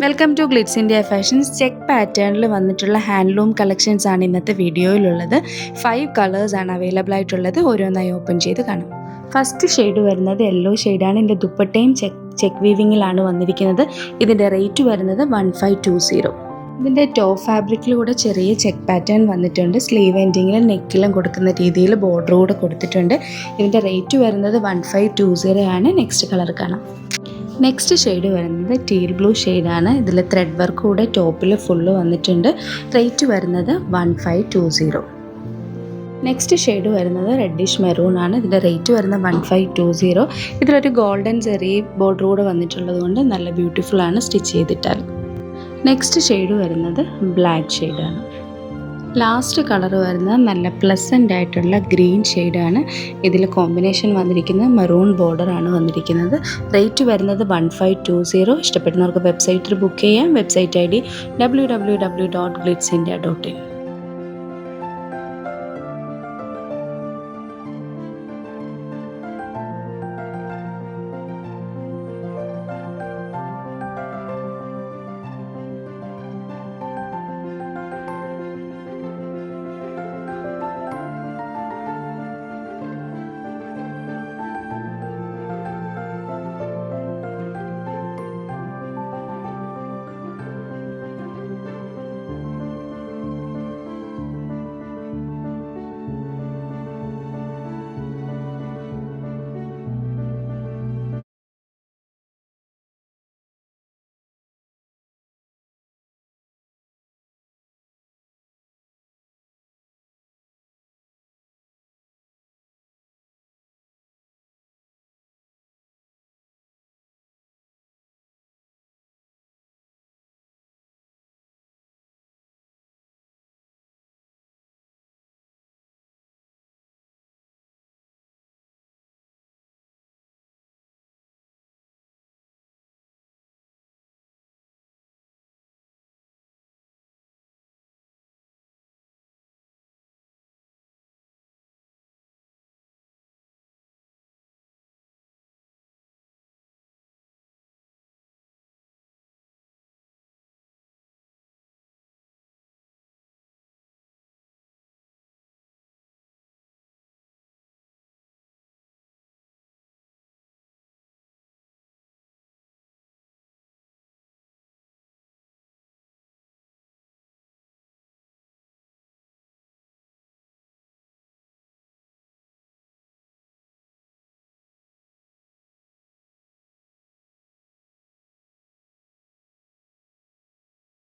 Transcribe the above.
Welcome to Glitz India fashions. Check പാറ്റേണിൽ വന്നിട്ടുള്ള handloom collections ആണ് ഇന്നത്തെ വീഡിയോയിലുള്ളത്. 5 കളേഴ്സാണ് അവൈലബിൾ ആയിട്ടുള്ളത്. ഓരോന്നായി ഓപ്പൺ ചെയ്ത് കാണാം. ഫസ്റ്റ് ഷെയ്ഡ് വരുന്നത് യെല്ലോ ഷെയ്ഡാണ്. ഇതിൻ്റെ ദുപ്പട്ടയും ചെക്ക് വീവിങ്ങിലാണ് വന്നിരിക്കുന്നത്. ഇതിൻ്റെ റേറ്റ് വരുന്നത് 1520. ഇതിൻ്റെ ടോപ്പ് ഫാബ്രിക്കിലൂടെ ചെറിയ ചെക്ക് പാറ്റേൺ വന്നിട്ടുണ്ട്. സ്ലീവ് എൻഡിങ്ങിലും നെക്കിലും കൊടുക്കുന്ന രീതിയിൽ ബോർഡർ കൂടെ കൊടുത്തിട്ടുണ്ട്. ഇതിൻ്റെ റേറ്റ് വരുന്നത് 1520 ആണ്. നെക്സ്റ്റ് കളർ കാണാം. നെക്സ്റ്റ് ഷെയ്ഡ് വരുന്നത് ടീൽ ബ്ലൂ ഷെയ്ഡാണ്. ഇതിൽ ത്രെഡ് വർക്ക് കൂടെ ടോപ്പിൽ ഫുള്ള് വന്നിട്ടുണ്ട്. റേറ്റ് വരുന്നത് 1520. നെക്സ്റ്റ് ഷെയ്ഡ് വരുന്നത് റെഡിഷ് മെറൂൺ ആണ്. ഇതിൻ്റെ റേറ്റ് വരുന്നത് 1520. ഇതിലൊരു ഗോൾഡൻ ചെറിയ ബോർഡർ കൂടെ വന്നിട്ടുള്ളത് കൊണ്ട് നല്ല ബ്യൂട്ടിഫുൾ ആണ് സ്റ്റിച്ച് ചെയ്തിട്ടാൽ. നെക്സ്റ്റ് ഷെയ്ഡ് വരുന്നത് ബ്ലാക്ക് ഷെയ്ഡാണ്. ലാസ്റ്റ് കളർ വരുന്നത് നല്ല പ്ലസൻ്റ് ആയിട്ടുള്ള ഗ്രീൻ ഷെയ്ഡാണ്. ഇതിൽ കോമ്പിനേഷൻ വന്നിരിക്കുന്നത് മെറൂൺ ബോർഡറാണ് വന്നിരിക്കുന്നത്. റേറ്റ് വരുന്നത് 1520. ഇഷ്ടപ്പെടുന്നവർക്ക് വെബ്സൈറ്റിൽ ബുക്ക് ചെയ്യാം. Website ID www.glitzindia.in.